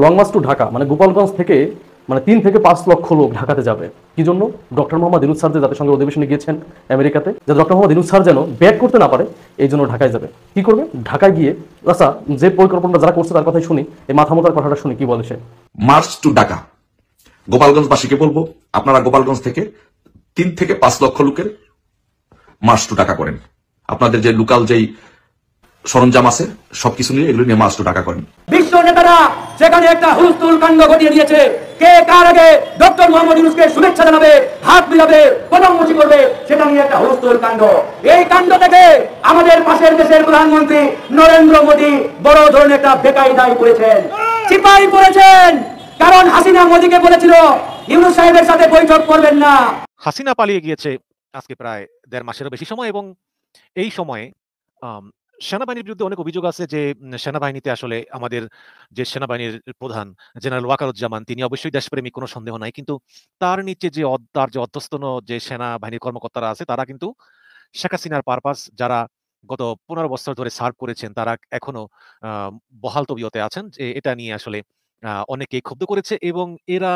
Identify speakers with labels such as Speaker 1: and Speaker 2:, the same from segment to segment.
Speaker 1: Long March two Dhaka মানে গোপালগঞ্জ থেকে মানে 3 থেকে 5 লক্ষ লোক ঢাকাতে যাবে। কি জন্য? ডক্টর মোহাম্মদ ইউনূস স্যার যে জাতিসংঘের অধিবেশনে গিয়েছেন আমেরিকাতে, যে ডক্টর মোহাম্মদ ইউনূস স্যার যেন ব্যাক করতে না পারে, এই জন্য ঢাকায় যাবে। কি করবে? ঢাকায় গিয়ে আচ্ছা, যে পরিকল্পনাটা যারা করছে তার কথাই শুনি, এই মাথা মোটার কথাটা শুনি কি বলে সে।
Speaker 2: মার্চ টু ঢাকা, গোপালগঞ্জবাসীকে বলবো আপনারা গোপালগঞ্জ থেকে 3 থেকে 5 লক্ষ লোকের মার্চ টু ঢাকা করেন। আপনাদের যে লোকাল যেই সরঞ্জাম আছে সবকিছু নিয়ে এগুলো নিয়ে মার্চ টু ঢাকা করেন।
Speaker 3: বিশ্ব নেতারা সেখানে একটা হুলস্থুল কাণ্ড ঘটিয়ে দিয়েছে। কে কার আগে ডক্টর মোহাম্মদ ইউনূসকে শুভেচ্ছা জানাবে, হাত মিলাবে, প্রধানমন্ত্রী করবে, সেটা নিয়ে একটা হুলস্থুল কাণ্ড। এই কাণ্ড থেকে আমাদের পাশের দেশের প্রধানমন্ত্রী নরেন্দ্র মোদী বড় ধরনের একটা বেকায়দায় পড়েছেন, চিপাই পড়েছেন। কারণ হাসিনা মোদীকে বলেছিল ইউনূস সাহেবের সাথে বৈঠক করবেন না।
Speaker 4: হাসিনা পালিয়ে গিয়েছে আজকে প্রায় 1.5 মাসেরও বেশি সময়, এবং এই সময়ে সেনাবাহিনীর বিরুদ্ধে অনেক অভিযোগ আছে যে সেনাবাহিনীতে আসলে আমাদের যে সেনাবাহিনীর প্রধান জেনারেল ওয়াকারুজ্জামান, তিনি অবশ্যই দেশপ্রেমিক, কোনো সন্দেহ নাই, কিন্তু তার নিচে যে তার যে অধ্যস্তন যে সেনাবাহিনীর কর্মকর্তারা আছে তারা কিন্তু শেখ হাসিনার পারপাস, যারা গত 15 বছর ধরে সার্ভ করেছেন, তারা এখনো বহাল তবিয়তে আছেন। যে এটা নিয়ে আসলে অনেকেই ক্ষুব্ধ করেছে, এবং এরা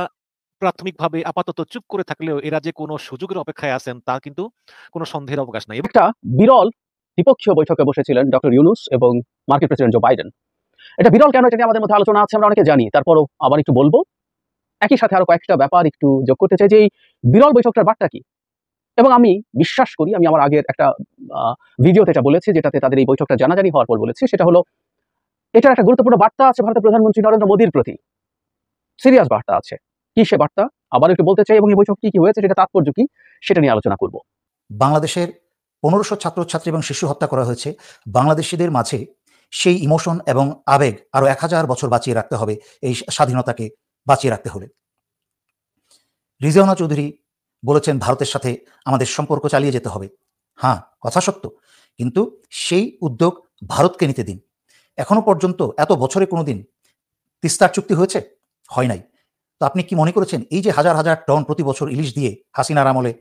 Speaker 4: প্রাথমিকভাবে আপাতত চুপ করে থাকলেও এরা যে কোনো সুযোগের অপেক্ষায় আছেন তা কিন্তু কোনো সন্দেহের অবকাশ নাই।
Speaker 5: একটা বিরল দ্বিপক্ষীয় বৈঠকে বসেছিলেন ডক্টর ইউনূস এবং মার্কিন প্রেসিডেন্ট জো বাইডেন। এটা বিরল কেন, এটা নিয়ে আমাদের মধ্যে আলোচনা আছে, আমরা অনেকে জানি, তারপরও আবার একটু বলবো। একই সাথে আরো কয়েকটা ব্যাপার একটু যোগ করতে চাই যে এই বিরল বৈঠকটার বার্তা কি। এবং আমি বিশ্বাস করি, আমি আমার আগের একটা ভিডিওতে এটা বলেছি, যেটাতে তাদের এই বৈঠকটা জানাজানি হওয়ার পর বলেছি, সেটা হলো এটার একটা গুরুত্বপূর্ণ বার্তা আছে ভারতের প্রধানমন্ত্রী নরেন্দ্র মোদীর প্রতি, সিরিয়াস বার্তা আছে। কি সে বার্তা আবার একটু বলতে চাই, এবং এই বৈঠক কি কি হয়েছে, সেটা তাৎপর্য কি, সেটা নিয়ে আলোচনা করব।
Speaker 6: বাংলাদেশের 1500 ছাত্রছাত্রী এবং শিশু হত্যা করা হয়েছে। বাংলাদেশিদের মাঝে সেই ইমোশন এবং আবেগ আরো 1000 বছর বাঁচিয়ে রাখতে হবে, এই স্বাধীনতাকে বাঁচিয়ে রাখতে হলে। রিজওয়ানা চৌধুরী বলেছেন ভারতের সাথে আমাদের সম্পর্ক চালিয়ে যেতে হবে। হ্যাঁ, কথা সত্য, কিন্তু সেই উদ্যোগ ভারতকে নিতে দিন। এখনো পর্যন্ত এত বছরে কোনোদিন তিস্তার চুক্তি হয়েছে? হয় নাই। তো আপনি কি মনে করেছেন এই যে হাজার হাজার টন প্রতি বছর ইলিশ দিয়ে হাসিনার আমলে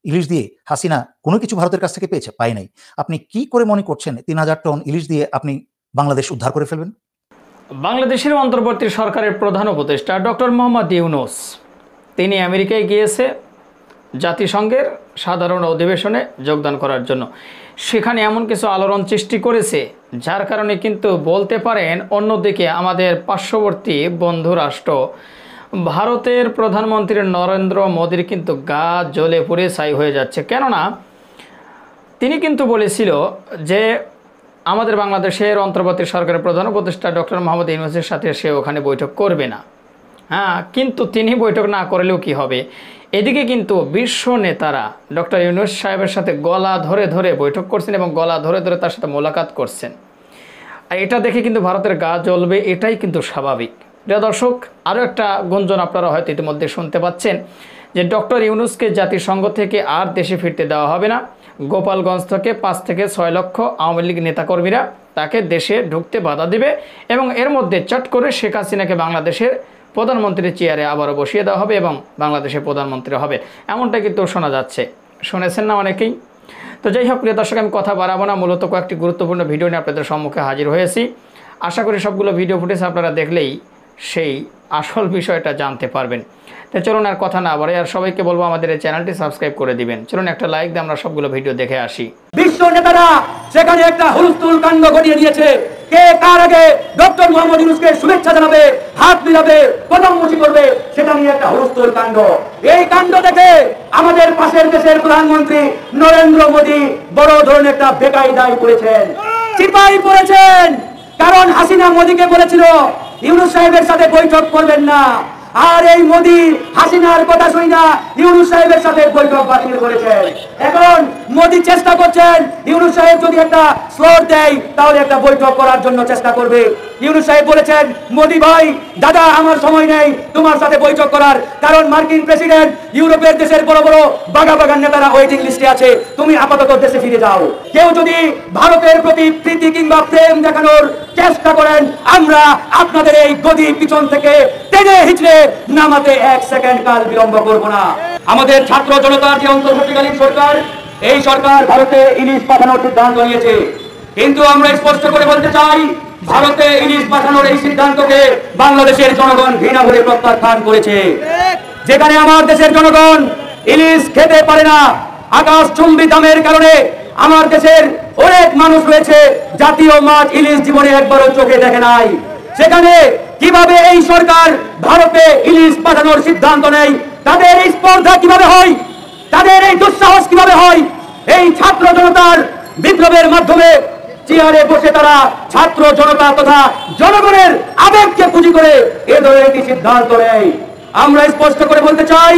Speaker 6: ইলিশ দিয়ে হাসিনা কোনো কিছু ভারতের কাছ থেকে পেয়েছে? পায় নাই। আপনি কি করে মনে করছেন 3000 টন ইলিশ দিয়ে আপনি বাংলাদেশ উদ্ধার করে ফেলবেন?
Speaker 7: বাংলাদেশের অন্তর্বর্তী সরকারের প্রধান উপদেষ্টা ডক্টর মোহাম্মদ ইউনূস, তিনি আমেরিকায় গিয়েছে জাতিসংঘের সাধারণ অধিবেশনে যোগদান করার জন্য। সেখানে এমন কিছু আলোড়ন সৃষ্টি করেছে, যার কারণে কিন্তু বলতে পারেন অন্যদিকে আমাদের পার্শ্ববর্তী বন্ধু রাষ্ট্র ভারতের প্রধানমন্ত্রী নরেন্দ্র মোদীর কিন্তু গা জ্বলে পুড়ে ছাই হয়ে যাচ্ছে। কেননা তিনি কিন্তু বলেছিল যে আমাদের বাংলাদেশের অন্তর্বর্তী সরকারের প্রধান উপদেষ্টা ডক্টর মোহাম্মদ ইউনূসের সাথে সে ওখানে বৈঠক করবে না। হ্যাঁ, কিন্তু তিনি বৈঠক না করলেও কি হবে, এদিকে কিন্তু বিশ্ব নেতারা ডক্টর ইউনূস সাহেবের সাথে গলা ধরে ধরে বৈঠক করছেন এবং গলা ধরে ধরে তার সাথে মোলাকাত করছেন। আর এটা দেখে কিন্তু ভারতের গা জ্বলবে, এটাই কিন্তু স্বাভাবিক। প্রিয় দর্শক, আরও একটা গুঞ্জন আপনারা হয়তো ইতিমধ্যে শুনতে পাচ্ছেন যে ডক্টর ইউনূসকে জাতিসংঘ থেকে আর দেশে ফিরতে দেওয়া হবে না। গোপালগঞ্জ থেকে 5 থেকে 6 লক্ষ আওয়ামী লীগ নেতাকর্মীরা তাকে দেশে ঢুকতে বাধা দিবে, এবং এর মধ্যে চট করে শেখ হাসিনাকে বাংলাদেশের প্রধানমন্ত্রীর চেয়ারে আবারও বসিয়ে দেওয়া হবে এবং বাংলাদেশের প্রধানমন্ত্রী হবে, এমনটা কিন্তু শোনা যাচ্ছে। শুনেছেন না অনেকেই? তো যাই হোক, প্রিয় দর্শক, আমি কথা বাড়াবো না, মূলত কয়েকটি গুরুত্বপূর্ণ ভিডিও নিয়ে আপনাদের সম্মুখে হাজির হয়েছি। আশা করি সবগুলো ভিডিও ফুটেজ আপনারা দেখলেই সেই আসল বিষয়টা জানতে পারবেন। তো চলুন আর কথা না বাড়াই, আর সবাইকে বলবো আমাদের এই চ্যানেলটি সাবস্ক্রাইব করে দিবেন। চলুন একটা লাইক দিয়ে আমরা সবগুলো ভিডিও দেখে আসি।
Speaker 3: বিশ্ব নেতারা সেখানে একটা হুলস্থুল কাণ্ড ঘটিয়ে দিয়েছে। কে কার আগে ডক্টর মোহাম্মদ ইউনূসকে শুভেচ্ছা জানাবে, হাত মিলাবে, প্রধানমন্ত্রী করবে, সেটা নিয়ে একটা হুলস্থুল কাণ্ড। এই কাণ্ড দেখে আমাদের পাশের দেশের প্রধানমন্ত্রী নরেন্দ্র মোদী বড় ধরনের একটা বেকায়দায় পড়েছেন, চিপাই পড়েছেন। কারণ হাসিনা মোদীকে বলেছিল ইউনূস সাহেবের সাথে বৈঠক করবেন না, আর এই মোদী হাসিনার কথা শুনি না ইউনূস সাহেবের সাথে বৈঠক বাতিল করেছেন। এখন মোদী চেষ্টা করছেন ইউনূস সাহেব যদি একটা স্লোট দেয় তাহলে একটা বৈঠক করার জন্য চেষ্টা করবে। ইউনূস সাহেব বলেছেন, মোদী ভাই দাদা আমার সময় নেই তোমার সাথে বৈঠক করার, কারণ মার্কিন প্রেসিডেন্ট ইউরোপের দেশের বড় বড় বাগা বাগান নেতারা ওয়েটিং লিস্টে আছে, তুমি আপাতত দেশে ফিরে যাও। কেউ যদি ভারতের প্রতি প্রীতি কিংবা প্রেম দেখানোর চেষ্টা করেন, আমরা আপনাদের এই গদি পিছন থেকে টেনে হিচড়ে নামাতে 1 সেকেন্ড কাল বিলম্ব করব না। আমাদের ছাত্র জনতার যে অন্তর্বর্তীকালীন সরকার, এই সরকার ভারতে ইলিশ পাঠানোর সিদ্ধান্ত নিয়েছে, কিন্তু আমরা স্পষ্ট করে বলতে চাই ভারতে ইলিশ পাঠানোর এই সিদ্ধান্তকে বাংলাদেশের জনগণ ঘৃণা ভরে প্রত্যাখ্যান করেছে। যেখানে আমার দেশের জনগণ ইলিশ খেতে পারে না, আকাশচুম্বী দামের কারণে আমার দেশের অনেক মানুষ রয়েছে জাতীয় মাছ ইলিশ জীবনে একবারও চোখে দেখে নাই, সেখানে কিভাবে এই সরকার ভারতে ইলিশ পাঠানোর সিদ্ধান্ত নেয়, তাদের এই স্পর্ধা কিভাবে হয়, তাদের এই দুঃসাহস কিভাবে হয়? এই ছাত্র জনতার বিপ্লবের মাধ্যমে চেয়ারে বসে তারা ছাত্র জনতা তথা জনগণের আবেগকে পুঁজি করে এ ধরনের একটি সিদ্ধান্ত নেয়। আমরা স্পষ্ট করে বলতে চাই,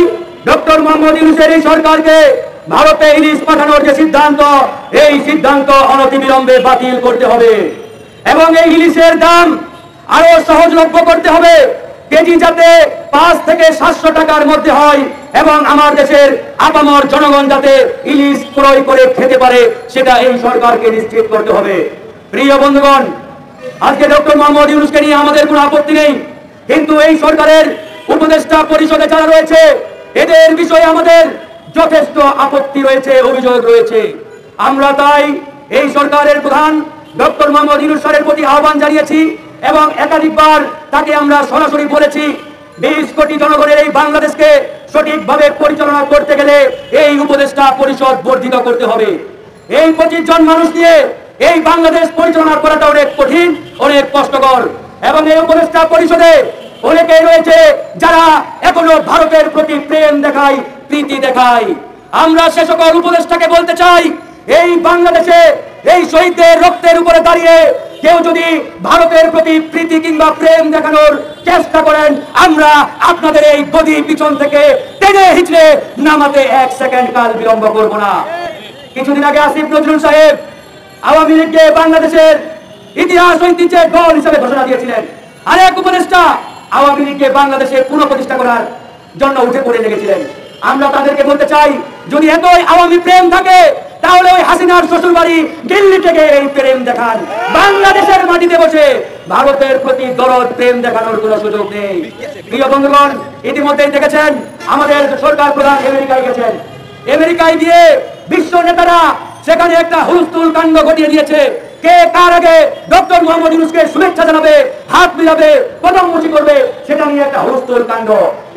Speaker 3: ডক্টর মোহাম্মদ ইউনূসের এই সরকারকে ভারতে ইলিশ পাঠানোর যে সিদ্ধান্ত, এই সিদ্ধান্ত অনতিবিলম্বে বাতিল করতে হবে এবং এই ইলিশের দাম আরো সহজলভ্য করতে হবে। কেজি যাতে 5 থেকে 700 টাকার মধ্যে হয় এবং আমার দেশের আপামর জনগণ যাতে ইলিশ ক্রয় করে খেতে পারে, সেটা এই সরকারকে নিশ্চিত করতে হবে। প্রিয় বন্ধুগণ, আজকে ডক্টর মোহাম্মদ ইউনূসকে নিয়ে আমাদের কোনো আপত্তি নেই, কিন্তু এই সরকারের উপদেষ্টা পরিষদে যারা রয়েছে এদের বিষয়ে আমাদের যথেষ্ট আপত্তি রয়েছে, অভিযোগ রয়েছে। আমরা তাই এই সরকারের প্রধান ডক্টর মোহাম্মদ ইউনূস স্যারের প্রতি আহ্বান জানিয়েছি এবং একাধিকবার তাকে আমরা সরাসরি বলেছি, 20 কোটি জনগণের এই বাংলাদেশকে সঠিকভাবে পরিচালনা করতে গেলে এই উপদেষ্টা পরিষদ বর্ধিত করতে হবে। এই 25 জন মানুষ নিয়ে এই বাংলাদেশ পরিচালনা করাটা অনেক কঠিন, অনেক কষ্টকর এবং এই উপদেষ্টা পরিষদে অনেকেই রয়েছে যারা এখনো ভারতের প্রতি প্রেম দেখায়, প্রীতি দেখায়। আমরা সে সকল উপদেষ্টাকে বলতে চাই, এই বাংলাদেশে এই শহীদদের রক্তের উপরে দাঁড়িয়ে কেউ যদি ভারতের প্রতি প্রীতি কিংবা প্রেম দেখানোর চেষ্টা করেন, আমরা আপনাদের এই গদি পিছন থেকে টেনে হিচড়ে নামাতে 1 সেকেন্ড কাল বিলম্ব করব না। কিছুদিন আগে আসিফ নজরুল সাহেব আওয়ামী লীগকে বাংলাদেশের ইতিহাস ঐতিহ্যের দল হিসেবে ঘোষণা দিয়েছিলেন। আরেক উপদেষ্টা আওয়ামী লীগকে বাংলাদেশে পুনঃপ্রতিষ্ঠা করার জন্য উঠে পড়ে লেগেছিলেন। আমরা তাদেরকে বলতে চাই, যদি এতই আওয়ামী প্রেম থাকে তাহলে ওই হাসিনার শ্বশুর বাড়ি দিল্লি থেকে এই প্রেম দেখান। বাংলাদেশের মাটিতে বসে ভারতের প্রতি দরদ প্রেম দেখানোর কোনো সুযোগ নেই। প্রিয় বন্ধুগণ, ইতিমধ্যেই দেখেছেন আমাদের সরকার প্রধান আমেরিকায় গেছেন। আমেরিকায় গিয়ে বিশ্ব নেতারা সেখানে একটা হুলস্থুল কাণ্ড ঘটিয়ে দিয়েছে। কে কার আগে ডক্টর মোহাম্মদ ইউনূসকে শুভেচ্ছা জানাবে, হাত মিলাবে, প্রধানমন্ত্রী করবে, সেটা নিয়ে একটা হুলস্থুল কাণ্ড।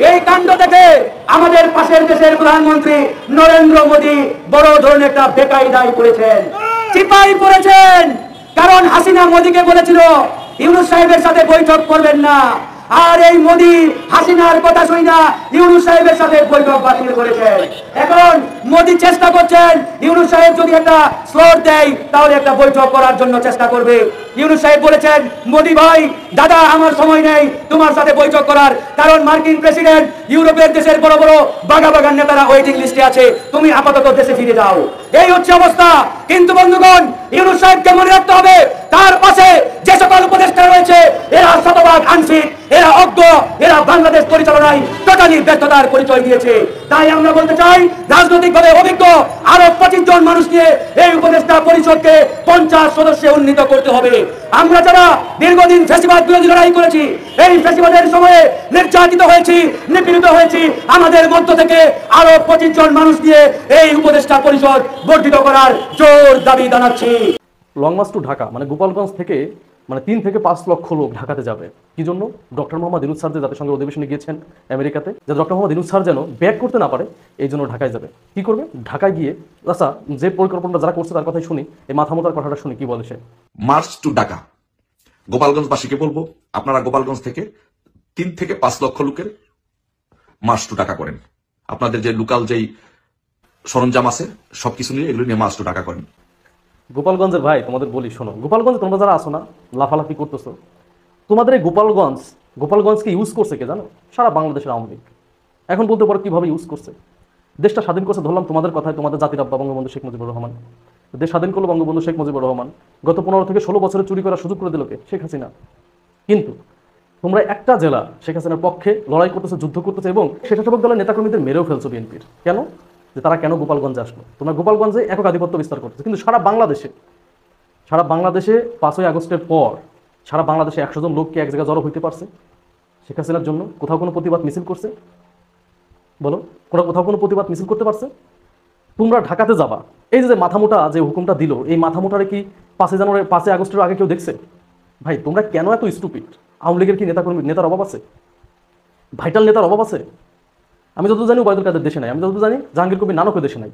Speaker 3: এই কাণ্ড দেখে আমাদের পাশের দেশের প্রধানমন্ত্রী নরেন্দ্র মোদী বড় ধরনের একটা বেকায়দায় পড়েছেন, চিপাই পড়েছেন। কারণ হাসিনা মোদীকে বলেছিল ইউনূস সাহেবের সাথে বৈঠক করবেন না, আর এই মোদী হাসিনার কথা শুনে না ইউনূস সাহেবের সাথে বৈঠক বাতিল করেছেন। এখন মোদী চেষ্টা করছেন ইউনূস সাহেব যদি একটা স্লট দেয় তাহলে একটা বৈঠক করার জন্য চেষ্টা করবে। ইউনূস সাহেব বলেছেন, মোদী ভাই দাদা আমার সময় নেই তোমার সাথে বৈঠক করার, কারণ মার্কিন প্রেসিডেন্ট ইউরোপের দেশের বড় বড় বাগা বাগান নেতারা ওয়েটিং লিস্টে আছে, তুমি আপাতত দেশে ফিরে যাও। এই হচ্ছে অবস্থা। কিন্তু বন্ধুগণ, ইউনূস সাহেবকে মনে রাখতে হবে তার পাশে যে সকল উপদেষ্টা রয়েছে এরা শতভাগ আংশিক, এরা অজ্ঞ, এরা বাংলাদেশ পরিচালনায় টোটালি ব্যর্থতার পরিচয় দিয়েছে। তাই আমরা বলতে চাই, রাজনৈতিকভাবে অভিজ্ঞ আরো 25 জন মানুষ নিয়ে এই উপদেষ্টা পরিষদকে 50 সদস্যে উন্নীত করতে হবে। আমরা যারা দীর্ঘদিন ফ্যাসিবাদ বিরোধী লড়াই করেছি, এই ফ্যাসিবাদের সময়ে নির্যাতিত হয়েছি, নিপীড়িত হয়েছি, আমাদের মধ্য থেকে আরো 25 জন মানুষ নিয়ে এই উপদেষ্টা পরিষদ বর্ধিত করার জোর দাবি জানাচ্ছি।
Speaker 1: লং মার্চ টু ঢাকা মানে গোপালগঞ্জ থেকে 3 থেকে 5 লক্ষ লোক ঢাকাতে যাবে। কি জন্য? ডক্টর মোহাম্মদ ইউনূস স্যার যে জাতিসংঘের অধিবেশনে গিয়েছেন আমেরিকাতে, যে ডক্টর মোহাম্মদ ইউনূস স্যার যেন ব্যাক করতে না পারে, এই জন্য ঢাকায় যাবে। কি করবে? ঢাকায় গিয়ে আচ্ছা, যে পরিকল্পনাটা যারা করছে তার কথাই শুনি, এই মাথামোটার কথাটা শুনি কি বলে সে।
Speaker 2: মার্চ টু ঢাকা, গোপালগঞ্জবাসীকে বলবো আপনারা গোপালগঞ্জ থেকে 3 থেকে 5 লক্ষ লোকের মার্চ টু ঢাকা করেন। আপনাদের যে লোকাল যেই সরঞ্জাম আছে সবকিছু নিয়ে এগুলো নিয়ে মার্চ টু ঢাকা করেন।
Speaker 1: গোপালগঞ্জের ভাই তোমাদের বলি শোনো, গোপালগঞ্জে তোমরা যারা আসো না লাফালাফি করতেছো, তোমাদের এই গোপালগঞ্জকে ইউজ করছে কে জানো? সারা বাংলাদেশের আওয়ামী লীগ। এখন বলতে পারো কিভাবে ইউজ করছে। দেশটা স্বাধীন করছে ধরলাম তোমাদের কথায়, তোমাদের জাতির আব্বা বঙ্গবন্ধু শেখ মুজিবুর রহমান। দেশ স্বাধীন করলো বঙ্গবন্ধু শেখ মুজিবুর রহমান। গত 15 থেকে 16 বছরে চুরি করার সুযোগ করে দিল কে? শেখ হাসিনা। কিন্তু তোমরা একটা জেলা শেখ হাসিনার পক্ষে লড়াই করতেছো, যুদ্ধ করতেছো এবং স্বেচ্ছাসেবক দলের নেতাকর্মীদের মেরেও ফেলছো বিএনপির। কেন? যে তারা কেন গোপালগঞ্জে আসলো? তোমরা গোপালগঞ্জে একক আধিপত্য বিস্তার করতেছো, কিন্তু সারা বাংলাদেশে 5ই আগস্টের পর সারা বাংলাদেশে 100 জন লোককে এক জায়গায় জড়ো হইতে পারছে শেখ হাসিনার জন্য? কোথাও কোনো প্রতিবাদ মিছিল করছে? বলো, কোথাও কোনো প্রতিবাদ মিছিল করতে পারছে? তোমরা ঢাকাতে যাবা, এই যে মাথামোটা যে হুকুমটা দিল, এই মাথামোটারে কি 5 আগস্টের আগে কেউ দেখছে? ভাই তোমরা কেন এত স্টুপিড? আওয়ামী লীগের কি নেতার অভাব আছে? ভাইটাল নেতার অভাব আছে? আমি যত জানি ওবায়দুল কাদের দেশে নাই, আমি যত জানি জাহাঙ্গীর কবির নানকও দেশে নাই,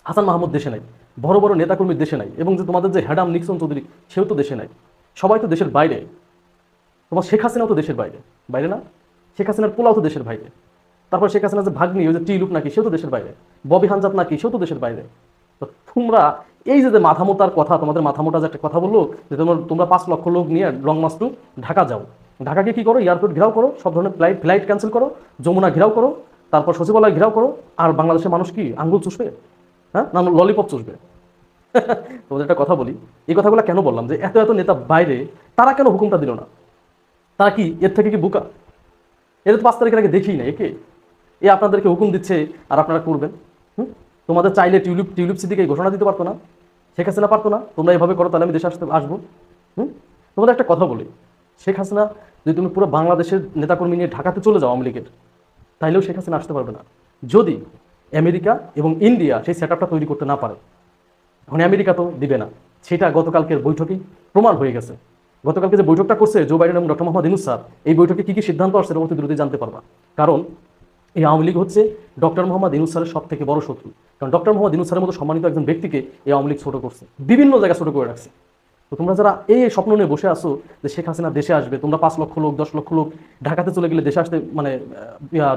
Speaker 1: হাসান মাহমুদ দেশে নাই, বড় বড় নেতাকর্মীর দেশে নাই, এবং যে তোমাদের যে হ্যাডাম নিক্সন চৌধুরী সেও তো দেশে নাই। সবাই তো দেশের বাইরে। তোমার শেখ হাসিনাও তো দেশের বাইরে, বাইরে না? শেখ হাসিনার পোলাও তো দেশের বাইরে। তারপর শেখ হাসিনা যে ভাগ্নি, ওই যে টিলুক নাকি, সেও তো দেশের বাইরে। ববি হানজাত নাকি, সেও তো দেশের বাইরে। তো তোমরা এই যে মাথা মোটার কথা, তোমাদের মাথা মোটা যে একটা কথা বললো যে তোমরা 5 লক্ষ লোক নিয়ে লং মার্চ টু ঢাকা যাও। ঢাকাকে কি করো? এয়ারপোর্ট ঘেরাও করো, সব ধরনের ফ্লাইট ক্যান্সেল করো, যমুনা ঘেরাও করো, তারপর সচিবালয় ঘেরাও করো। আর বাংলাদেশের মানুষ কি আঙ্গুল চুষবে? হ্যাঁ, না ললিপপ চুষবে? তোমাদের একটা কথা বলি, এই কথাগুলো কেন বললাম যে এত এত নেতা বাইরে, তারা কেন হুকুমটা দিল না? তারা কি এর থেকে কি বোকা? এদের তো 5 তারিখের আগে দেখি না একে। এ আপনাদেরকে হুকুম দিচ্ছে আর আপনারা করবেন। তোমাদের চাইলে টিউলিপ সিটিকে ঘোষণা দিতে পারতো না? শেখ হাসিনা পারতো না? তোমরা এইভাবে করো তাহলে আমি দেশে আসবো? তোমাদের একটা কথা বলি, শেখ হাসিনা যদি তুমি পুরো বাংলাদেশের নেতাকর্মী নিয়ে ঢাকাতে চলে যাও আওয়ামী লীগের, তাইলেও শেখ হাসিনা আসতে পারবে না, যদি আমেরিকা এবং ইন্ডিয়া সেই সেট আপটা তৈরি করতে না পারে। এখন আমেরিকা তো দিবে না, সেটা গতকালকের বৈঠকেই প্রমাণ হয়ে গেছে। গতকালকে যে বৈঠকটা করছে জো বাইডেন এবং ডক্টর মোহাম্মদ ইউনূস স্যার, এই বৈঠকে কি কি সিদ্ধান্ত আসছে অতি দ্রুতই জানতে পারবা। কারণ এই আওয়ামী লীগ হচ্ছে ডক্টর মোহাম্মদ ইউনূস স্যারের সব থেকে বড় শত্রু। কারণ ডক্টর মোহাম্মদ ইউনূস স্যারের মতো সম্মানিত একজন ব্যক্তিকে এই আওয়ামী লীগ ছোট করছে, বিভিন্ন জায়গায় ছোট করে রাখছে। তো তোমরা যারা এই স্বপ্ন নিয়ে বসে আসো যে শেখ হাসিনা দেশে আসবে, তোমরা 5 লক্ষ লোক 10 লক্ষ লোক ঢাকাতে চলে গেলে দেশে আসতে, মানে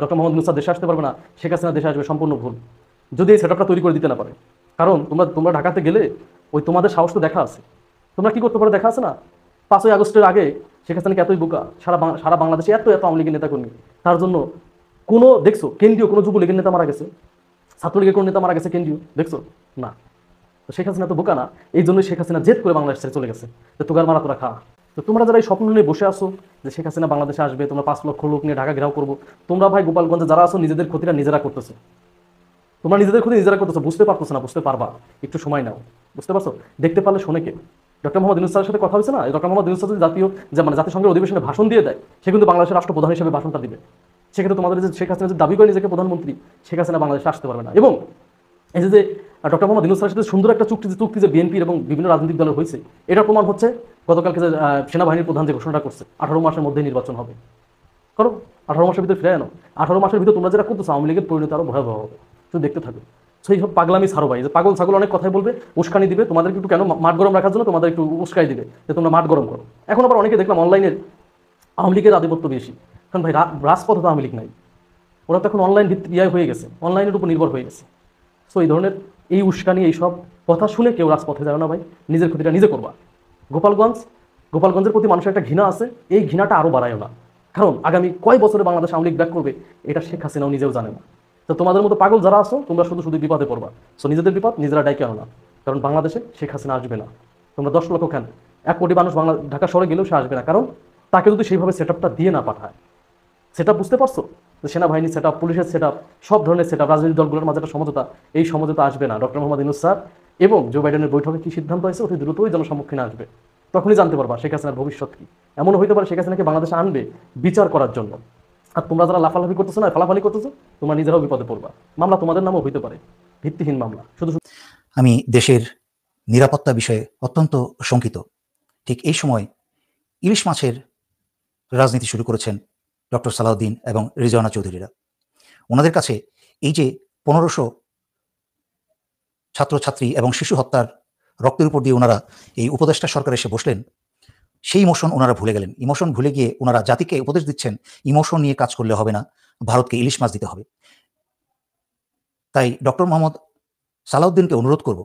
Speaker 1: ডক্টর মোহাম্মদ ইউনূস স্যার দেশে আসতে পারবে না, শেখ হাসিনা দেশে আসবে, সম্পূর্ণ ভুল। যদি এই সেটআপটা তৈরি করে দিতে না পারে। কারণ তোমরা ঢাকাতে গেলে ওই তোমাদের সাহস তো দেখা আছে, তোমরা কি করতে পারো দেখা আছে না? 5ই আগস্টের আগে শেখ হাসিনাকে এতই বোকা, সারা বাংলাদেশে এত এত আওয়ামী লীগের নেতাকর্মী, তার জন্য কোনো দেখছো কেন্দ্রীয় কোনো যুবলীগের নেতা মারা গেছে? ছাত্রলীগের কোনো নেতা মারা গেছে কেন্দ্রীয় দেখছো? না। তো শেখ হাসিনা তো বোকা না, এই জন্যই শেখ হাসিনা জেদ করে বাংলাদেশ ছেড়ে চলে গেছে, যে তোগার মারা তোরা খা। তো তোমরা যারা এই স্বপ্ন নিয়ে বসে আসো যে শেখ হাসিনা বাংলাদেশে আসবে, তোমরা 5 লক্ষ লোক নিয়ে ঢাকা ঘেরাও করবো, তোমরা ভাই গোপালগঞ্জে যারা আসো নিজেদের ক্ষতিটা নিজেরা করতেছো। তোমরা নিজেদের ক্ষতি নিজেরা করতেছো, বুঝতে পারতেছো না, বুঝতে পারবা, একটু সময় নাও, বুঝতে পারছো? দেখতে পারলে শোনে কে? ডক্টর মোহাম্মদ ইউনূস স্যারের সাথে কথা হয়েছে না? ডক্টর মোহাম্মদ ইউনূস স্যার যদি জাতিসংঘের অধিবেশনে ভাষণ দিয়ে দেয়, সে কিন্তু বাংলাদেশের রাষ্ট্রপ্রধান হিসেবে ভাষণটা দিবে। সেক্ষেত্রে তোমাদের যে শেখ হাসিনা যে দাবি করে নিজেকে প্রধানমন্ত্রী, শেখ হাসিনা বাংলাদেশে আসতে পারবে না। এবং এই যে ডক্টর মোহাম্মদ ইউনূস স্যারের সাথে সুন্দর একটা চুক্তি যে বিএনপির এবং বিভিন্ন রাজনৈতিক দলের হয়েছে, এটার প্রমাণ হচ্ছে গতকালকে যে সেনাবাহিনীর প্রধান যে ঘোষণাটা করছে 18 মাসের মধ্যে নির্বাচন হবে। করো, 18 মাসের ভিতরে ফিরে আনো। 18 মাসের ভিতরে তোমরা যেটা করতেছো আওয়ামী লীগের পরিণতি আরো ভয়াবহ হবে, শুধু দেখতে থাকবে। সেই সব পাগলামি ছাড়ো ভাই, যে পাগল ছাগল অনেক কথাই বলবে, উস্কানি দিবে, তোমাদেরকে একটু কেন মাঠ গরম রাখার জন্য তোমাদের একটু উস্কাই দিবে যে তোমরা মাঠ গরম করো। এখন আবার অনেকে দেখলাম অনলাইনের আওয়ামী লীগের আধিপত্য বেশি, কারণ ভাই রাজপথে তো আওয়ামী লীগ নাই, ওরা তো এখন অনলাইন হয়ে গেছে, অনলাইনের উপর নির্ভর হয়ে গেছে। সো এই ধরনের এই উস্কানি এইসব কথা শুনে কেউ রাজপথে যাবে না ভাই, নিজের ক্ষতিটা নিজে করবা। গোপালগঞ্জের প্রতি মানুষের একটা ঘৃণা আছে, এই ঘৃণাটা আরও বাড়ায়ও না, কারণ আগামী কয় বছরে বাংলাদেশ আওয়ামী লীগ ব্যাক করবে এটা শেখ হাসিনাও নিজেও জানে না। তো তোমাদের মতো পাগল যারা আসো তোমরা শুধু বিপদে পড়বা। সো নিজেদের বিপদ নিজেরা ডাইকে আনো না, কারণ বাংলাদেশে শেখ হাসিনা আসবে না। তোমরা 10 লক্ষ খান, 1 কোটি মানুষ ঢাকা শহরে গেলেও সে আসবে না, কারণ তাকে যদি সেইভাবে সেটআপটা দিয়ে না পাঠায়। সেটআপ বুঝতে পারছো? যে সেনাবাহিনীর সেটআপ, পুলিশের সেটআপ, সব ধরনের সেটআপ, রাজনৈতিক দলগুলোর মাঝে একটা সমঝোতা, এই সমঝোতা আসবে না। ডক্টর মোহাম্মদ ইউনূস স্যার এবং জো বাইডেনের বৈঠকে কি সিদ্ধান্ত হয়েছে অতি দ্রুতই জনসম্মুখীনে আসবে, তখনই জানতে পারবা শেখ হাসিনার ভবিষ্যৎ কি। এমনও হইতে পারে শেখ হাসিনাকে বাংলাদেশে আনবে বিচার করার জন্য, আর তোমরা যারা লাফালাফি করতেছো না, ফালাফালি করতেছো, তোমরা নিজেরাও বিপদে পড়বা। মামলা তোমাদের নামও হইতে পারে, ভিত্তিহীন মামলা। শুধু
Speaker 6: আমি দেশের নিরাপত্তা বিষয়ে অত্যন্ত শঙ্কিত। ঠিক এই সময় ইলিশ মাছের রাজনীতি শুরু করেছেন ডক্টর সালাউদ্দিন এবং রিজওয়ানা চৌধুরীরা। ওনাদের কাছে এই যে 1500 ছাত্রছাত্রী এবং শিশু হত্যার রক্তের উপর দিয়ে ওনারা এই উপদেষ্টা সরকার এসে বসলেন, সেই ইমোশন ওনারা ভুলে গেলেন। ইমোশন ভুলে গিয়ে ওনারা জাতিকে উপদেশ দিচ্ছেন ইমোশন নিয়ে কাজ করলে হবে না, ভারতকে ইলিশ মাছ দিতে হবে। তাই ডক্টর মোহাম্মদ সালাউদ্দিনকে অনুরোধ করব,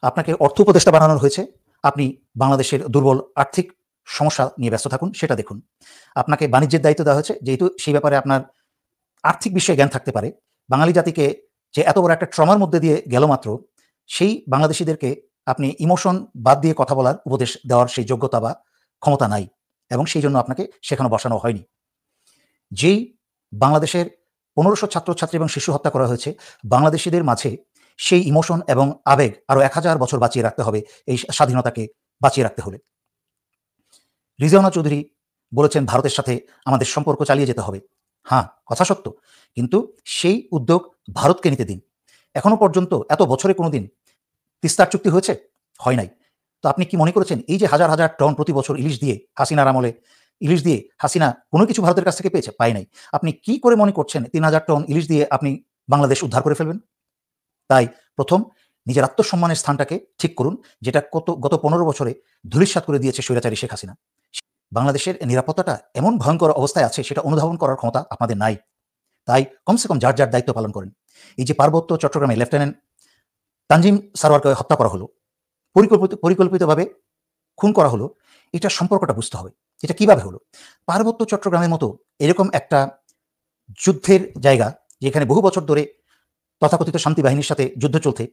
Speaker 6: আপনাকে অর্থ উপদেষ্টা বানানো হয়েছে, আপনি বাংলাদেশের দুর্বল আর্থিক সমস্যা নিয়ে ব্যস্ত থাকুন, সেটা দেখুন। আপনাকে বাণিজ্যের দায়িত্ব দেওয়া হয়েছে, যেহেতু সেই ব্যাপারে আপনার আর্থিক বিষয়ে জ্ঞান থাকতে পারে। বাঙালি জাতিকে যে এত বড় একটা ট্রমার মধ্যে দিয়ে গেল মাত্র, সেই বাংলাদেশিদেরকে আপনি ইমোশন বাদ দিয়ে কথা বলার উপদেশ দেওয়ার সেই যোগ্যতা বা ক্ষমতা নাই, এবং সেই জন্য আপনাকে সেখানে বসানো হয়নি। যেই বাংলাদেশের 1500 ছাত্রছাত্রী এবং শিশু হত্যা করা হয়েছে, বাংলাদেশিদের মাঝে সেই ইমোশন এবং আবেগ আরো 1000 বছর বাঁচিয়ে রাখতে হবে, এই স্বাধীনতাকে বাঁচিয়ে রাখতে হলে। রিজওয়ানা চৌধুরী বলেছেন ভারতের সাথে আমাদের সম্পর্ক চালিয়ে যেতে হবে। হ্যাঁ, কথা সত্য, কিন্তু সেই উদ্যোগ ভারতকে নিতে দিন। এখনো পর্যন্ত এত বছরে কোনোদিন তিস্তার চুক্তি হয়েছে? হয় নাই। তো আপনি কি মনে করেছেন এই যে হাজার হাজার টন প্রতি বছর ইলিশ দিয়ে হাসিনার আমলে ইলিশ দিয়ে হাসিনা কোনো কিছু ভারতের কাছ থেকে পেয়েছে? পায় নাই। আপনি কি করে মনে করছেন ৩,০০০ টন ইলিশ দিয়ে আপনি বাংলাদেশ উদ্ধার করে ফেলবেন? তাই প্রথম নিজের আত্মসম্মানের স্থানটাকে ঠিক করুন, যেটা গত ১৫ বছরে ধূলিসাৎ করে দিয়েছে স্বৈরাচারী শেখ হাসিনা। বাংলাদেশের নিরাপত্তাটা এমন ভয়ঙ্কর অবস্থায় আছে সেটা অনুধাবন করার ক্ষমতা আপনাদের নাই। তাই কমসে কম যার যার দায়িত্ব পালন করেন। এই যে পার্বত্য চট্টগ্রামে লেফটেন্যান্ট তানজিম সারোয়ারকে হত্যা করা হলো, পরিকল্পিতভাবে খুন করা হলো, এটার সম্পর্কটা বুঝতে হবে। এটা কিভাবে হলো? পার্বত্য চট্টগ্রামের মতো এরকম একটা যুদ্ধের জায়গা, যেখানে বহু বছর ধরে তথাকথিত শান্তি বাহিনীর সাথে যুদ্ধ চলছে,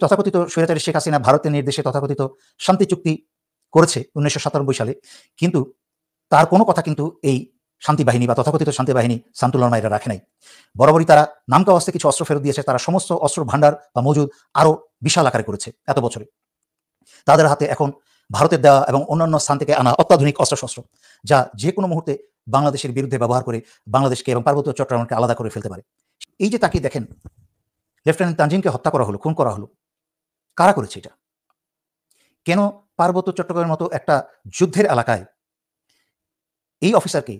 Speaker 6: তথাকথিত স্বৈরাচারী শেখ হাসিনা ভারতের নির্দেশে তথাকথিত শান্তি চুক্তি করেছে ১৯৯৭ সালে, কিন্তু তার কোনো কথা কিন্তু এই শান্তি বাহিনী বা তথাকথিত শান্তি বাহিনী সান্তুল্লাহ এরা রাখে নাই। বরাবরই তারা নামকা অস্তে কিছু অস্ত্র ফেরত দিয়েছে, তারা সমস্ত অস্ত্র ভান্ডার বা মজুদ আরো বিশাল আকারে করেছে এত বছরে। তাদের হাতে এখন ভারতের দেওয়া এবং অন্যান্য স্থান থেকে আনা অত্যাধুনিক অস্ত্রশস্ত্র, যা যে কোনো মুহূর্তে বাংলাদেশের বিরুদ্ধে ব্যবহার করে বাংলাদেশকে এবং পার্বত্য চট্টগ্রামকে আলাদা করে ফেলতে পারে। এই যে তাকে দেখেন লেফটেন্যান্ট তানজিমকে হত্যা করা হলো, খুন করা হলো, কারা করেছে এটা? কেন পার্বত্য চট্টগ্রামের মতো একটা যুদ্ধের এলাকায় এই অফিসারকে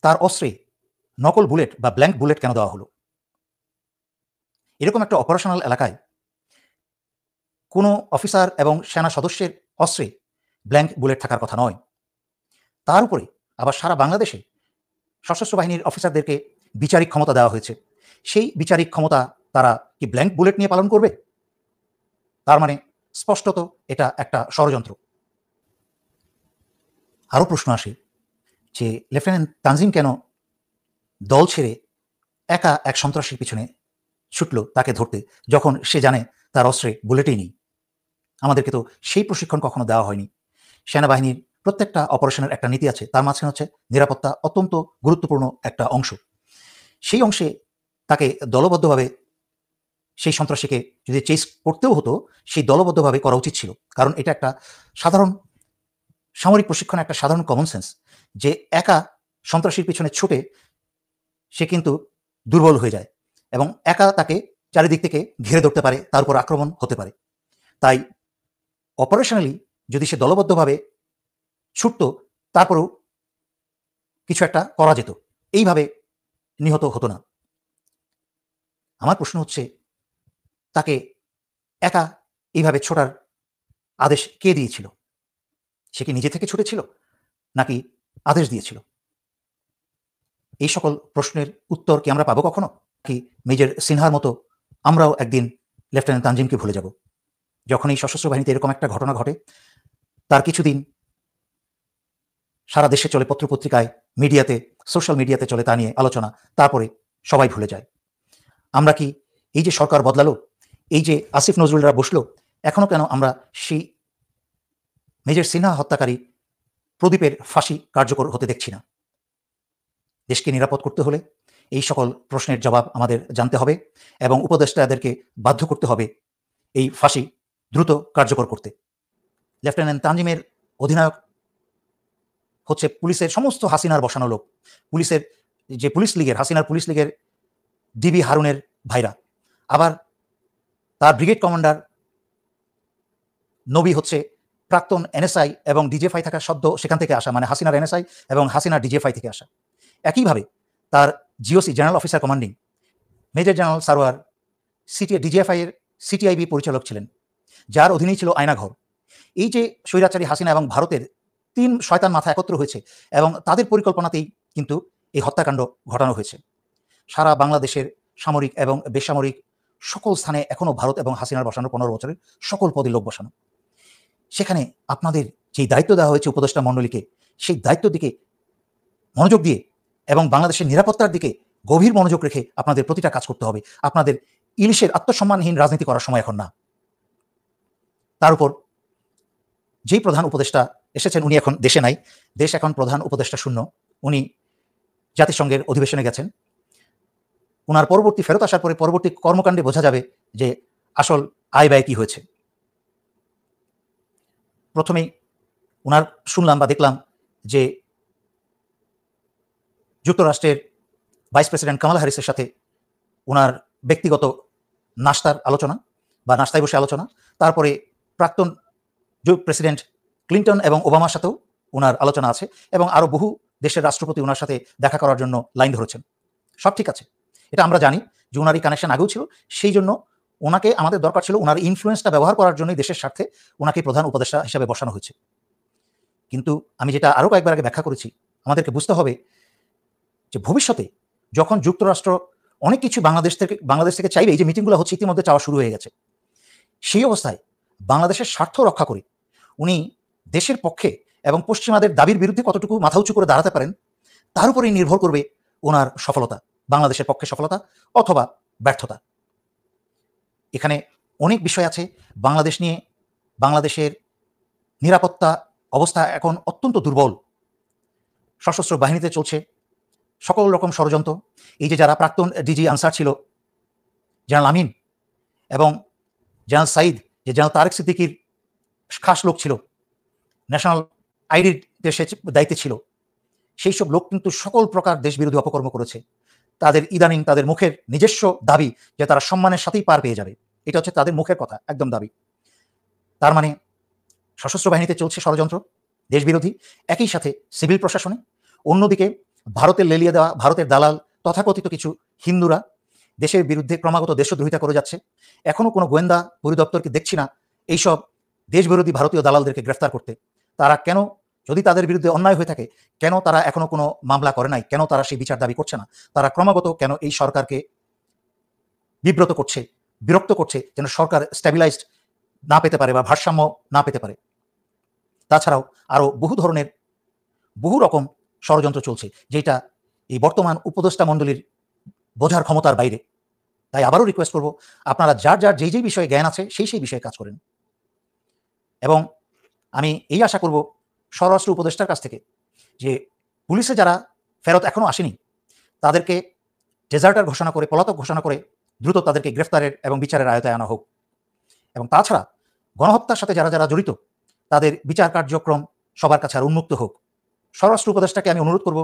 Speaker 6: তার অস্ত্রে নকল বুলেট বা ব্ল্যাঙ্ক বুলেট কেন দেওয়া হলো? এরকম একটা অপারেশনাল এলাকায় কোনো অফিসার এবং সেনা সদস্যের অস্ত্রে ব্ল্যাঙ্ক বুলেট থাকার কথা নয়। তার উপরে আবার সারা বাংলাদেশে সশস্ত্র বাহিনীর অফিসারদেরকে বিচারিক ক্ষমতা দেওয়া হয়েছে। সেই বিচারিক ক্ষমতা তারা কি ব্ল্যাঙ্ক বুলেট নিয়ে পালন করবে? তার মানে স্পষ্টত এটা একটা ষড়যন্ত্র। আরও প্রশ্ন আসে যে লেফটেন্যান্ট তানজিম কেন দল ছেড়ে একা এক সন্ত্রাসীর পিছনে ছুটল তাকে ধরতে, যখন সে জানে তার অস্ত্রে বুলেটই নেই? আমাদেরকে তো সেই প্রশিক্ষণ কখনো দেওয়া হয়নি। সেনাবাহিনীর প্রত্যেকটা অপারেশনের একটা নীতি আছে, তার মাঝখানে হচ্ছে নিরাপত্তা অত্যন্ত গুরুত্বপূর্ণ একটা অংশ। সেই অংশে তাকে দলবদ্ধভাবে সেই সন্ত্রাসীকে যদি চেস করতেও হতো, সেই দলবদ্ধভাবে করা উচিত ছিল। কারণ এটা একটা সাধারণ সামরিক প্রশিক্ষণ, একটা সাধারণ কমন সেন্স যে একা সন্ত্রাসীর পিছনে ছুটে সে কিন্তু দুর্বল হয়ে যায় এবং একা তাকে চারিদিক থেকে ঘিরে ধরতে পারে, তার উপর আক্রমণ হতে পারে। তাই অপারেশনালি যদি সে দলবদ্ধভাবে ছুটত, তারপরেও কিছু একটা করা যেত, এইভাবে নিহত হতো না। আমার প্রশ্ন হচ্ছে তাকে একা এইভাবে ছোটার আদেশ কে দিয়েছিল? সে কি নিজে থেকে ছুটেছিল নাকি আদেশ দিয়েছিল? এই সকল প্রশ্নের উত্তর কি আমরা পাবো কখনো? কি মেজর সিনহার মতো আমরাও একদিন লেফটেন্যান্ট তানজিমকে ভুলে যাব? যখন এই সশস্ত্র বাহিনীতে এরকম একটা ঘটনা ঘটে, তার কিছুদিন সারা দেশে চলে, পত্রপত্রিকায়, মিডিয়াতে, সোশ্যাল মিডিয়াতে চলে তা নিয়ে আলোচনা, তারপরে সবাই ভুলে যায়। আমরা কি এই যে সরকার বদলালো, এই যে আসিফ নজরুলরা বসলো, এখনো কেন আমরা সেই মেজর সিনহা হত্যাকারী প্রদীপের ফাঁসি কার্যকর হতে দেখছি না? দেশকে নিরাপদ করতে হলে এই সকল প্রশ্নের জবাব আমাদের জানতে হবে এবং উপদেষ্টাদেরকে বাধ্য করতে হবে এই ফাঁসি দ্রুত কার্যকর করতে। লেফটেন্যান্ট তানজিমের অধিনায়ক হচ্ছে পুলিশের সমস্ত হাসিনার বসানো লোক, পুলিশের যে পুলিশ লীগের, হাসিনার পুলিশ লীগের ডিবি হারুনের ভাইরা। আবার তার ব্রিগেড কমান্ডার নবী হচ্ছে প্রাক্তন এনএসআই এবং ডিজিএফআই থাকা সদ্য সেখান থেকে আসা, মানে হাসিনার এনএসআই এবং হাসিনার ডিজিএফআই থেকে আসা। একইভাবে তার GOC general officer commanding major general Sarwar DGFI এর সিটিআইবি পরিচালক ছিলেন, যার অধীনেই ছিল আয়নাঘর। এই যে স্বৈরাচারী হাসিনা এবং ভারতের ৩ শয়তান মাথা একত্র হয়েছে এবং তাদের পরিকল্পনাতেই কিন্তু এই হত্যাকাণ্ড ঘটানো হয়েছে। সারা বাংলাদেশের সামরিক এবং বেসামরিক সকল স্থানে এখনো ভারত এবং হাসিনার বসানো ১৫ বছরের সকল পদে লোক বসানো। সেখানে আপনাদের যেই দায়িত্ব দেওয়া হয়েছে উপদেষ্টা মণ্ডলীকে, সেই দায়িত্বের দিকে মনোযোগ দিয়ে এবং বাংলাদেশের নিরাপত্তার দিকে গভীর মনোযোগ রেখে আপনাদের প্রতিটা কাজ করতে হবে। আপনাদের ইলিশের আত্মসম্মানহীন রাজনীতি করার সময় এখন না। তার উপর যেই প্রধান উপদেষ্টা এসেছেন উনি এখন দেশে নাই, দেশ এখন প্রধান উপদেষ্টা শূন্য। উনি জাতিসংঘের অধিবেশনে গেছেন। ওনার পরবর্তী ফেরত আসার পরে পরবর্তী কর্মকাণ্ডে বোঝা যাবে যে আসল আয় ব্যয় কি হয়েছে। প্রথমেই ওনার শুনলাম বা দেখলাম যে যুক্তরাষ্ট্রের ভাইস প্রেসিডেন্ট কামালা হ্যারিসের সাথে ওনার ব্যক্তিগত নাস্তার আলোচনা বা নাস্তায় বসে আলোচনা, তারপরে প্রাক্তন প্রেসিডেন্ট ক্লিন্টন এবং ওবামার সাথেও ওনার আলোচনা আছে, এবং আরও বহু দেশের রাষ্ট্রপতি ওনার সাথে দেখা করার জন্য লাইন ধরেছেন। সব ঠিক আছে, এটা আমরা জানি যে ওনার এই কানেকশন আগেও ছিল। সেই জন্য ওনাকে আমাদের দরকার ছিল ওনার ইনফ্লুয়েন্সটা ব্যবহার করার জন্যই দেশের স্বার্থে ওনাকে প্রধান উপদেষ্টা হিসেবে বসানো হয়েছে। কিন্তু আমি যেটা আরও কয়েকবার আগে ব্যাখ্যা করেছি, আমাদেরকে বুঝতে হবে যে ভবিষ্যতে যখন যুক্তরাষ্ট্র অনেক কিছু বাংলাদেশ থেকে চাইবে, এই যে মিটিংগুলো হচ্ছে ইতিমধ্যে চাওয়া শুরু হয়ে গেছে, সেই অবস্থায় বাংলাদেশের স্বার্থ রক্ষা করে উনি দেশের পক্ষে এবং পশ্চিমাদের দাবির বিরুদ্ধে কতটুকু মাথা উঁচু করে দাঁড়াতে পারেন, তার উপরেই নির্ভর করবে ওনার সফলতা, বাংলাদেশের পক্ষে সফলতা অথবা ব্যর্থতা। এখানে অনেক বিষয় আছে বাংলাদেশ নিয়ে। বাংলাদেশের নিরাপত্তা অবস্থা এখন অত্যন্ত দুর্বল। সশস্ত্র বাহিনীতে চলছে সকল রকম ষড়যন্ত্র। এই যে যারা প্রাক্তন ডিজি আনসার ছিল, জেনারেল আমিন এবং জেনারেল সাইদ, যে জেনারেল তারেক সিদ্দিকির খাস লোক ছিল, ন্যাশনাল আইডির দেশে দায়িত্বে ছিল, সেই সব লোক কিন্তু সকল প্রকার দেশবিরোধী অপকর্ম করেছে। তাদের ইদানিং তাদের মুখের নিজস্ব দাবি যে তারা সম্মানের সাথেই পার পেয়ে যাবে, এটা হচ্ছে তাদের মুখের কথা, একদম দাবি। তার মানে সশস্ত্র বাহিনীতে চলছে ষড়যন্ত্র দেশবিরোধী, একই সাথে সিভিল প্রশাসনে। অন্যদিকে ভারতের লেলিয়ে দেওয়া ভারতের দালাল তথাকথিত কিছু হিন্দুরা দেশের বিরুদ্ধে ক্রমাগত দেশদ্রোহিতা করে যাচ্ছে। এখনো কোনো গোয়েন্দা পরিদপ্তরকে দেখছি না এইসব দেশবিরোধী ভারতীয় দালালদেরকে গ্রেফতার করতে। তারা কেন, যদি তাদের বিরুদ্ধে অন্যায় হয়ে থাকে, কেন তারা এখনো কোনো মামলা করে নাই? কেন তারা সেই বিচার দাবি করছে না? তারা ক্রমাগত কেন এই সরকারকে বিব্রত করছে, বিরক্ত করছে, যেন সরকার স্ট্যাবিলাইজড না পেতে পারে বা ভারসাম্য না পেতে পারে? তাছাড়াও আরও বহু রকম ষড়যন্ত্র চলছে, যেটা এই বর্তমান উপদেষ্টা মণ্ডলীর বোঝার ক্ষমতার বাইরে। তাই আবারও রিকোয়েস্ট করব, আপনারা যার যেই বিষয়ে জ্ঞান আছে সেই বিষয়ে কাজ করেন। এবং আমি এই আশা করব স্বরাষ্ট্র উপদেষ্টার কাছ থেকে যে পুলিশে যারা ফেরত এখনো আসেনি তাদেরকে ডেজার্টার ঘোষণা করে, পলাতক ঘোষণা করে দ্রুত তাদেরকে গ্রেফতারের এবং বিচারের আয়তায় আনা হোক। এবং তাছাড়া গণহত্যার সাথে যারা জড়িত তাদের বিচার কার্যক্রম সবার কাছে আর উন্মুক্ত হোক। স্বরাষ্ট্র উপদেষ্টাকে আমি অনুরোধ করব,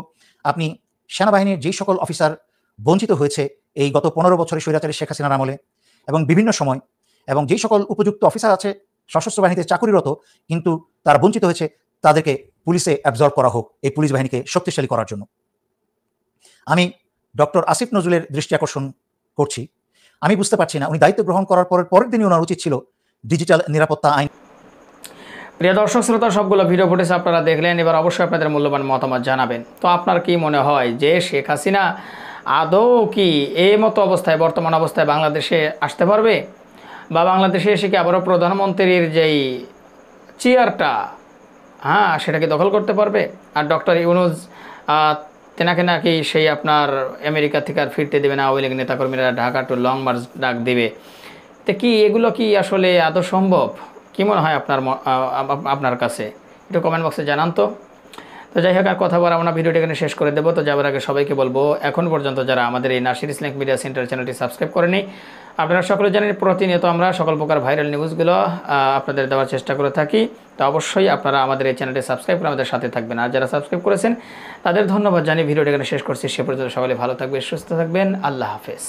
Speaker 6: আপনি সেনাবাহিনীর যেই সকল অফিসার বঞ্চিত হয়েছে এই গত 15 বছরে স্বৈরাচারী শেখ হাসিনার আমলে এবং বিভিন্ন সময়, এবং যেই সকল উপযুক্ত অফিসার আছে সশস্ত্র বাহিনীতে চাকুরিরত কিন্তু তারা বঞ্চিত হয়েছে, তাদেরকে পুলিশে অ্যাবজর্ব করা হোক এই পুলিশ বাহিনীকে শক্তিশালী করার জন্য। আমি ডক্টর আসিফ নজরুলের দৃষ্টি আকর্ষণ করছি। আমি বুঝতে পারছি না, উনি দায়িত্ব গ্রহণ করার পরের দিনই ওনার উচিত ছিল ডিজিটাল নিরাপত্তা আইন।
Speaker 7: প্রিয় দর্শক শ্রোতা, সবগুলো ভিডিও ফুটেজ আপনারা দেখলেন। এবার অবশ্যই আপনাদের মূল্যবান মতামত জানাবেন। তো আপনার কি মনে হয় যে শেখ হাসিনা আদৌ কি এই মতো অবস্থায়, বর্তমান অবস্থায় বাংলাদেশে আসতে পারবে, বা বাংলাদেশে এসে কি আবারও প্রধানমন্ত্রীর যেই চেয়ারটা সেটাকে দখল করতে পারবে? আর ডক্টর ইউনূস তেনাকে নাকি সেই আপনার আমেরিকা থেকে আর ফিরতে দেবে না, আওয়ামী লীগ নেতাকর্মীরা ঢাকা টু লং মার্চ ডাক দেবে। তো কি এগুলো কি আসলে আদৌ সম্ভব? কি মনে হয় আপনার কাছে? একটু কমেন্ট বক্সে জানান তো। যাই হোক, আর কথা বলা আমরা ভিডিওটি এখানে শেষ করে দেবো। তো যাবার আগে সবাইকে বলবো, এখন পর্যন্ত যারা আমাদের এই নাসির ইসলামিক মিডিয়া সেন্টার চ্যানেলটি সাবস্ক্রাইব করেনি, আপনারা সকলে জানেন প্রতিনিয়ত আমরা সকল প্রকার ভাইরাল নিউজগুলো আপনাদের দেওয়ার চেষ্টা করে থাকি। তো অবশ্যই আপনারা আমাদের এই চ্যানেলটি সাবস্ক্রাইব করে আমাদের সাথে থাকবেন। আর যারা সাবস্ক্রাইব করেছেন তাদের ধন্যবাদ জানিয়ে ভিডিওটি এখানে শেষ করছি। সে পর্যন্ত সকলে ভালো থাকবেন, সুস্থ থাকবেন। আল্লাহ হাফেজ।